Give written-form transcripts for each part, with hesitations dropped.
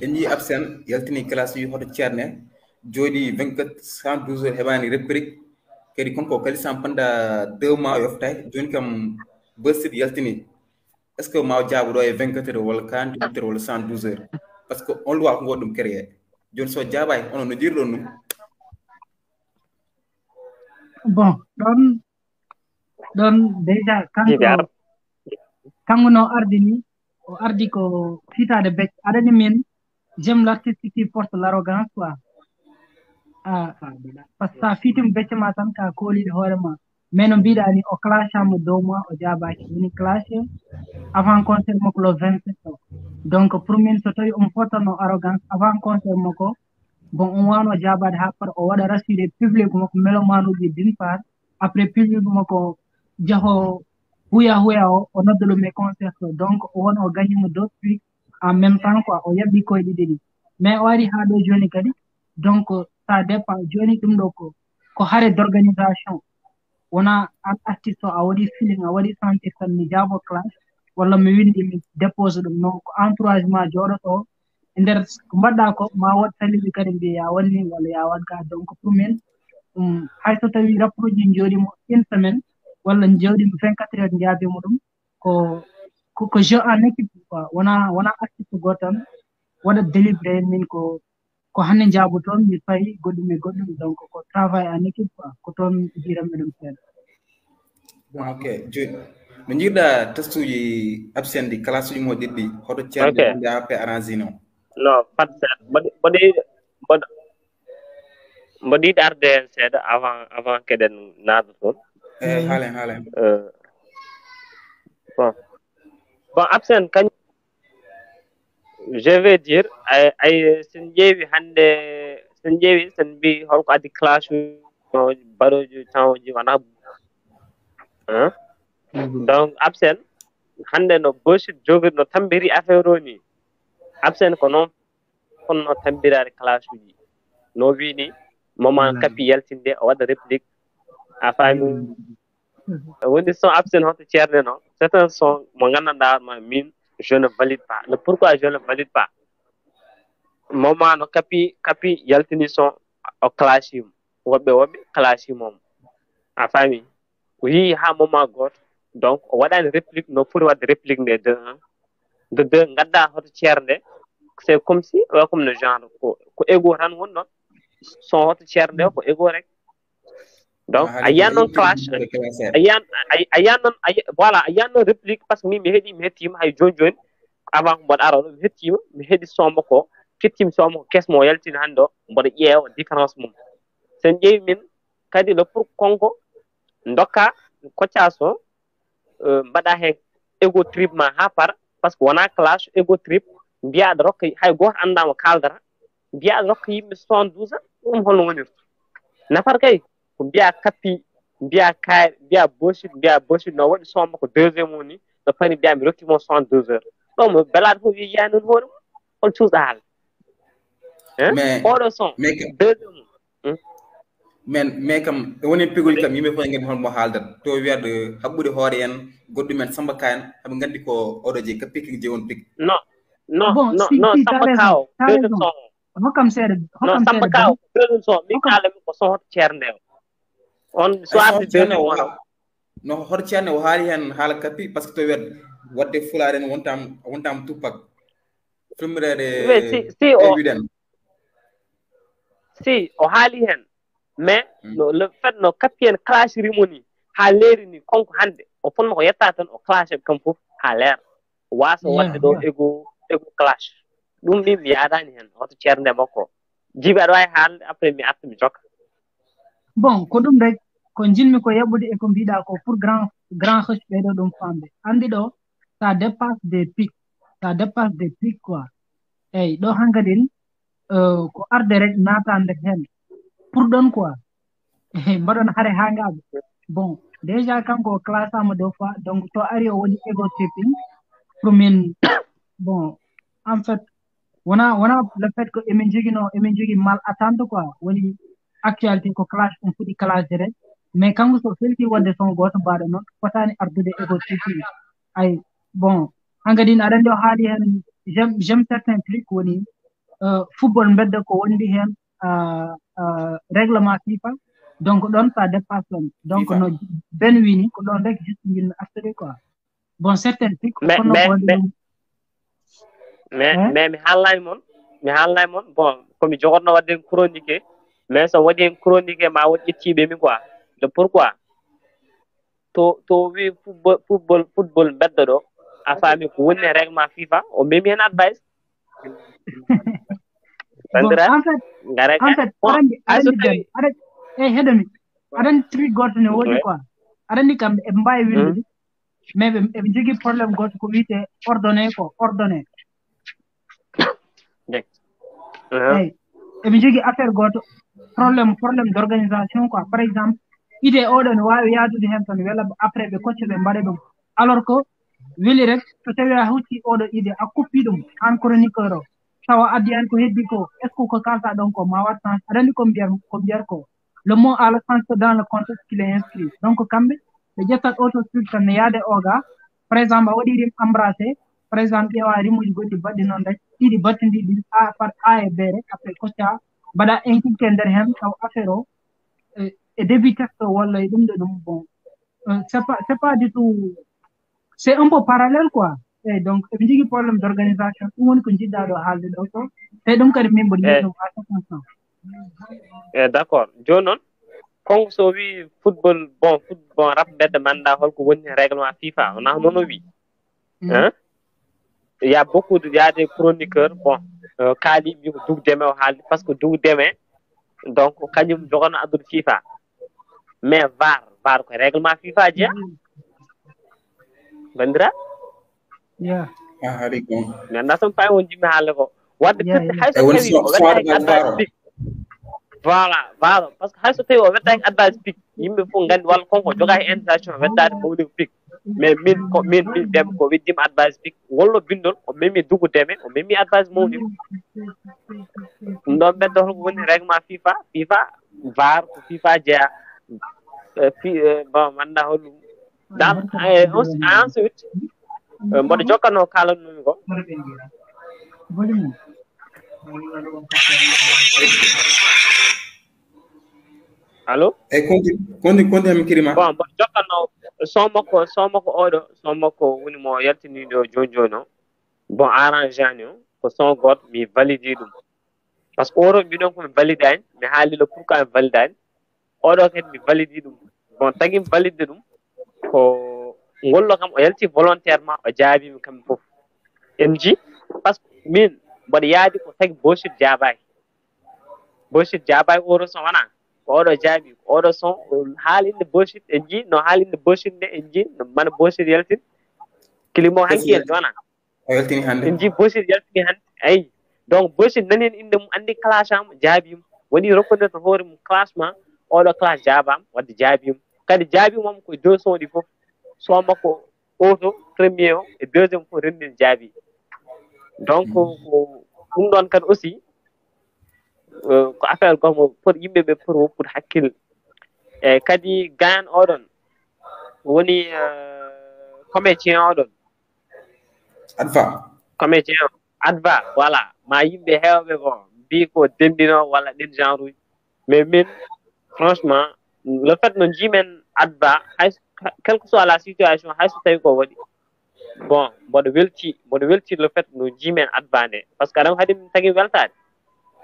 enji absen yaltini classe yu hoto cerne jodi 24 112 heures hebani réplique kadi konko kali sampanda 2 mois yoftay joni kam bursid yaltini est ce que ma jaabu do e 24 heures wala 48 heures wala 112 heures parce que on loi ko godum créer joni so jaabay on no dirdo num bon don déjà kanko no ardini o ardi ko fitade bec adani min j'aime l'artiste qui porte l'arrogance quoi parce que sa fitim becce ma tan ka kolide hoorema mais no mbiɗa ni o clashama dow mois o jaabaki woni clashé avant concert makko le 27 o donc pour min so tawi on fottanno arrogance avant concert makko bon on wano jaabade ha par o waɗa rassuré public makko melomanuji d'une part après public makko jaho huya o noddalo mes concert o donc o won o gagnimo d'autres prix en même temps quoi o yaɓɓi koye ɗiɗi ɗi mais o ari ha ɗo joni kadi donc ça dépend joni ɗum ɗo ko hare d'organisation wona an artiste o a waɗi feeling a waɗi sentir tan mi jaabo classe walla mi windi mi dépose ɗum non ko entourage ma jooɗoto e nder ko mbaɗɗa ko ma waɗ saliɓe kadi mbiya ya wanni walla ya waɗ ga donc pour min hay so tawi rapport ji jooɗimo une semaine walla jawɗimo 24 heures jaabimo ɗum ko jeu en équipe quoi wona artiste goto tan waɗa délivré min ko hannde jaabotoon mi fayi goɗɗum e goɗɗum donc ko travail en équipe quoi ko toon jiranmi ɗum seeɗa bon ok joni no jiiɗɗa testuji absen ɗi classe uji mo ɗiɗɗi hoto ceerɗe hannde a happe arrangé non non pat mboɗo yiɗi arde hen seeɗa avant keɗen naata toon haalen bon absen kañum je vais dire ay sen ƴeewi hannde sen mbi holko addi classe uji baɗoji temps uji wona donc absen hannde no bosit jogori no tambiri affaire o ni absen ko noon fonno tambirade classe uji no wini moment Capi yaltinde o waɗa réplique a faami woni son absen hoto ceerde noon c'est un son mo gandanɗa min je ne valide pas le pourquoi je ne valide pas moment no Capi yaltini son o clashimo woɓɓe clashimomo a faami o yii ha moment goto donc o waɗani réplique no foti wadde réplique nde de deux gadda hoto ceerde c'est comme si comme no genre ko ego tan woni ɗon son hoto ceerde ko ego rek donc a yiyan noon clash a yiyan noon voilà a yiyan noon réplique par ce que min mi hettima hay joni avant ko mboɗo ara ɗo mi hettima mi heeɗi son makko kettimi son makko kesmo o yaltini hannde o mboɗo ƴeewa différence mum sen ƴeewi min kadi le pour konko dokka kocca so mbaɗa hen ego trip ma ha para par ce que wona clash ego trip mbiya aɗa rokka hay goto andama kaldata mbiya aɗa rokka yimɓe 72 ans ɗum holno wonirta nafata kay ko mbiya Capi mbiya kaari mbiya bosit no waɗi son makko deuxiéme o ni no pani mbiya mi rokkimo 72 heures ɗo mo belaɗo fof wiya non hoore mum hol cuusɗa haala oɗo son deuxiéme mais kam woni pigol kam yimɓe fof gandi holmo haaldata to wiyade haɓɓude hoore en goɗɗumen Samba Ka en haɓe gandi ko oɗo je Capi kiki jewon pig non Samba Ka o deuxiéme son hokkam seeɗa non Samba Ka o deuxiéme son min kalami ko son hoto ceerde o on soit deuxiéme wona no hoto ceerne o haali hen haala Capi par ce que to wiyat wadde fulare en wontama tuppak filmrede si o haali hen mais le fait no Capi en clash rimoni ha leeri ni konko hande o fonno ko yetta tan o clash kam fof ha leera wasa wadde ɗo ego clash ɗum min mi yaadani hen hoto ceernde makko jibi aɗa wawi haalde après mi arta mi jokka bon ko ɗum rek ko jinmi ko yaɓɓude e ko mbiɗa ko pour grand hoche ɓeɗo ɗum famde andi ɗo ça dépasse des pics quoi eyyi ɗo hangadin ko arde rek naata nder hen pour ɗon quoi mbaɗon haare ha ngaaɓe bon déjà kanko o classama 2 fois donc to ari o waɗi ego tripping pour min bon en fait wona le fait que emin jogui mal attente quoi woni actualité ko clash on fuɗi clash rek mais kanko so felti wadde son goto mbaɗo noon fotani ardude ego tripping ay bon hangadin aɗa andi o haali hen j'aime certain clic woni football mbedda ko wondi hen règlement FIFA donc ɗon ça dépasse ɗon donc no ben wini ko ɗon rek juste jinno artude quoi bon certaine pic kono ko wonde ɗum mais mi haalnani moon bon komi jogotno wadde chronique mais so waɗi hen chronique ma woɗ ƴettiɓe mi quoi de pourquoi to wi football mbedda ɗo a faami ko woni e règlement FIFA o memi hen advice bandira en fait heɗomi aɗani tri goto ne woɗi quoi aɗani kamɓe eɓe mbawi windude mais eɓe jogui probléme goto ko wiyete ordonné eyyi eɓe jogui affaire goto probléme d' organisation quoi par exemple idée oɗo ne wawi yaadude hen tan wela après ɓe kocca ɓe mbaɗa ɗum alors que weli rek so tawi a hawti oɗo idée a kuppi ɗum an chroniqueur o tawa addi an ko heddi ko est ce que ko kalta ɗon ko ma wat sens aɗa andi ko mbiyata ko le mot a le sens dans le contexte qu'il est inscrit donc kamɓe ɓe ƴettat auto script tan ne yaade oga par exemple a waɗi rim embrassé par exemple ƴeewa rimuji goɗɗi baɗɗi noon rek ɗiɗi battidiɗi par a et b rek après kocca mbaɗa inculqué nder hen taw affaire o e début texte o walla e ɗum de ɗum bon c'est pas du tout c'est un peu parallèle quoi eyyi donc eɓe jogui probléme d' organisation ɗum woni ko jiɗɗa ɗo haalde ɗo to tawi ɗum kadi min mboɗo yiɗum à cet instant d' accord joni noon konko so wi football rap mbedda manda holko woni règlement FIFA wona noon o wi il y a beaucoup de des chroniqueurs bon kaali mbi ko Doudou Deme o haalde par ce que Doudou Deme donc kañum jogono addude FIFA mais var ko règlement FIFA jeeya bandira haali ko mi anda somi fawi won jimmi haalde ko wadde firti hayso tawi o wettaki advance pic voilà par ce que hayso tawi o wettaki advance pic yimɓe fof gandi walla konko joga e intention weddade mawni ko pic mais min Deme ko weddima advance pic wollo bindol o memi Doudou Deme o memi advance mawni ɗum ɗon ɓedda holko woni règlement FIFA var ko FIFA jeeya bon manda holɗum ensuite mboɗo jokkano kalannomi ko allo konti hami kirima bon mboɗo jokkano son makko woni mo yaltiniɗo joni o bon arrangeani o ko son goto mi valide ɗum par ce que oɗo mbiɗon komi validani mi haalilo pourquoi mi validani oɗo kadi mi valide ɗum bon tagui mi valide ɗum ko ngollo kam o yalti volontairement o jaabimi kamɓe fof en ji par ce que min mboɗo yaadi ko tagi bochir jabaki oɗo son wona ko oɗo jaabi ko oɗo son haalinde bochir en ji no haalinde bochir nde en ji no mana bochir yaltin kilimo hanki yalti wona o yaltini hannde en ji bochir yaltini hannde ayi donc bochir nani hen inde mum andi classe am jaabima waɗi reconnaître hoore mum classement oɗo classe jaabama wadde jaabima kadi jaabimam koye 2 son ɗi fof son makko auto premier o e deuxiéme fof renndin jaabi donc ɗum ɗon kadi aussi ko affaire gomo pour yimɓeɓe pour woppude hakkille eyyi kadi gayan oɗon woni comédien oɗon adva voilà ma yimɓe hewɓe bon mbi ko dendino walla ɗin genre uji mais min franchement le fait no jimen adva hay quelle que soit la situation hayso tawi ko waɗi bon mboɗo welti le fait no jimen adva nde par ce que aɗa haade min tagui weltade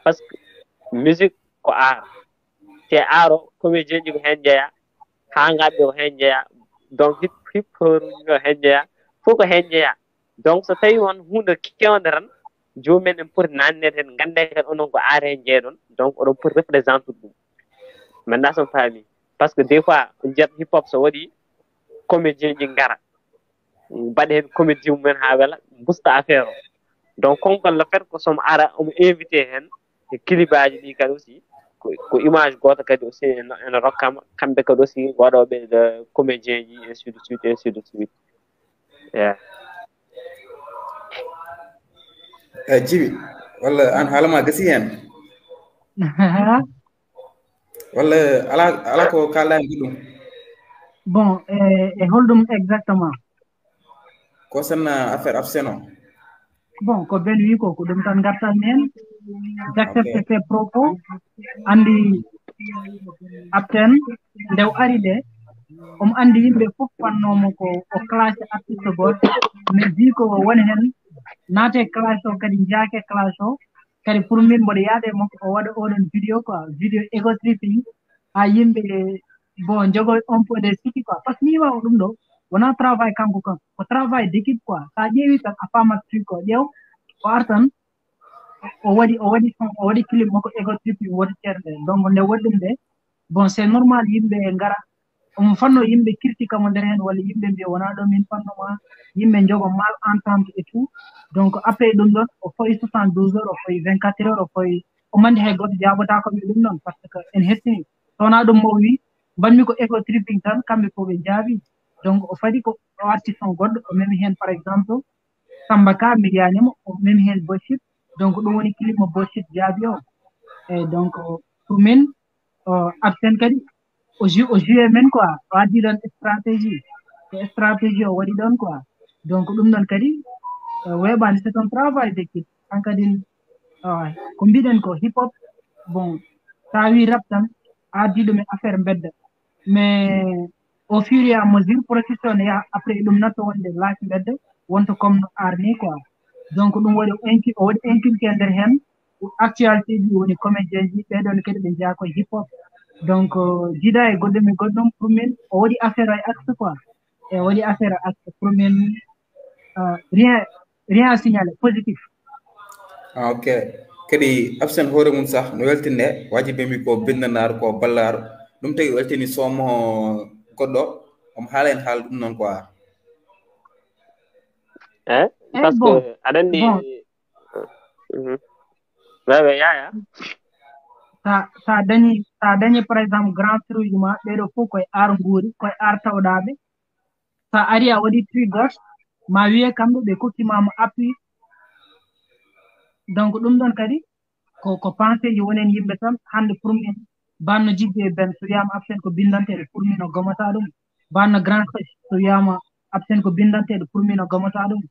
par ce que musique ko art te art o comédien ji ko hen jeeya hangaɓe ko hen jeeya donc hip uji ko hen jeeya fof ko hen jeeya donc so tawi won hunde kewde tan jomumen en poti nannede hen gande kadi onon ko art hen jeeɗon donc oɗon poti représente ɗum maintenant somi faami par ce que des fois jet hip hop so waɗi comédien ji ngara mbaɗa hen comédie mumen ha wela busta affaire o donc konkon le fait ko somo ara omo invité hen e clipaji ɗi kadi aussi ko image goto kadi aussi ene rokkama kamɓe kadi aussi waɗoɓe comédien ji ainsi de suite Djiby walla an haalama gasi hen walla ala ko kalɗa hen goɗɗum bon e holɗum exactement concerne affaire Absen o bon ko ben wi ko ɗum tan gartan men j'accepte ses propos andi Absen ndew ari de andi yimɓe fof fannomo ko o classe artiste goto mais wi ko woni hen naate classe o kadi jaake classe o kadi pour min mboɗo yaade makko o waɗa oɗon vidéo quoi vidéo ego tripping ha yimɓe bon jogo un peu de siki quoi par ce que mi wimawo ɗum ɗo wona travail kanko kan ko travail d' équipe quoi sa ƴeewi tan a famat truc o ƴeew o artan o waɗi clip makko ego tripping woni ceerɗe donc nde waɗi ɗum de bon c'est normal yimɓe ngara omo fanno yimɓe critique mo nder hen walla yimɓe mbiya wona ɗo min fannoma yimɓe jogo mal entente et tout donc après ɗum ɗon o fawi 72 heures o fawi 24 heures o fawi o mandi hay goto jabotakoɓe ɗum noon par ce que en hettini so wona ɗum mo wi mbanmi ko ego tripping tan kamɓe fof ɓe jaabi donc o fadi ko o artiste on goɗɗo o memi hen par exemple Samba Ka mi yiyanimo o memi hen Boshit donc ɗum woni clip mo Boshit jaabi o eyyi donc pour min Absen kadi o joué men quoi o addi ɗon stratégie o waɗi ɗon quoi donc ɗum ɗon kadi weeɓani c'est un travail d' équipe han kadi ko mbiɗen ko hip hop bon sa wi rap tan a addi ɗum e affaire bedda mais au fur et à mesure procession ne yaha après ɗum natto wonde laaki bedda wonta comme no art ni quoi donc ɗum waɗi o waɗi inculqué nder hen actualité ji woni comédien ji ɓeɗon kadi ɓe jeeya koye hip hop donc jiida e goɗɗum e goɗɗum pour min o waɗi affaire o e axe quoi e o waɗi affaire o axe pour min rien à signaler positif ok kadi Absen hoore mum sah no weltinde wajibe mi ko bindanaro ko ballaro ɗum tagi weltini somo goɗɗo omo haala en haala ɗum noon quoi parce que aɗa andi wewe yaya sa dañi par exemple grand truji ma ɓeɗo fof koye ar nguuri koye ar tawɗaɓe sa ari a waɗi tri goto ma wiye kamɓe ɓe kokkimama appui donc ɗum ɗon kadi ko pensé ji wonen yimɓe tan hande pour min banno jigge e ben so wiyama Absen ko bindanteɗo pour min o gomata ɗum banno grand so wiyama Absen ko bindanteɗo pour min o gomata ɗum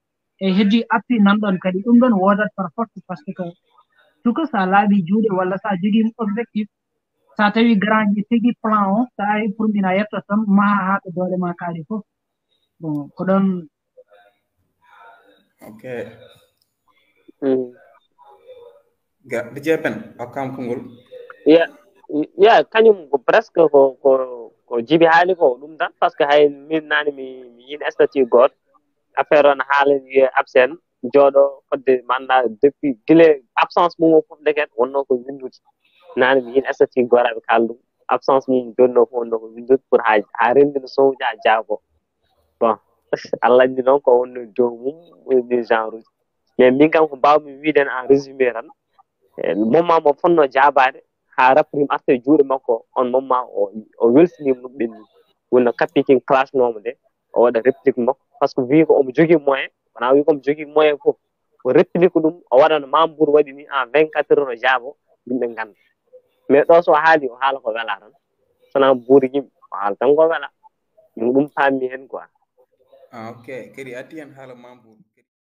e heddi appui nanɗon kadi ɗum ɗon wodat par force par ce que suka sa laaɓi juuɗe walla sa jogima objectif sa tawi grand ji tigi plan o sa ari pour min a yetto tan maha ha to doole ma kaari fof bon ko ɗon ok ga DJ Pen hokkam kongol ya kañum ko presque ko jibi haali ko ɗum tan par ce que hay min nani mi yin statut goto affaire on haala wiye Absen jooɗo fodde manda depuis guila absence mum o fof deket wonno ko windude nani mi yin statut goraɓe kaala ɗum absence mum jonno fof wonno ko windude pour ha rendino sowji ha jaabo bon Allah andi noon ko wonno jomum ni genre uji mais min kam ko mbawmi wiiden en résumé tan moment mo fonno jaabade ha rapprima arta e juuɗe makko on moment o welsinima ɗum ɓenni wonno Capi king classe nomo de o waɗa réplique makko par ce que wi ko omo jogui moyen wona wi komo jogui moyen fof o réplique ɗum o waɗano Mambour waɗi ni en 24 heures o jaabo yimɓe ganda mais ɗo so haali o haala ko wela tan sona buuri yimɓe o haala tan ko wela min ɗum paammi hen quoi ok kadi addi hen haala Mambour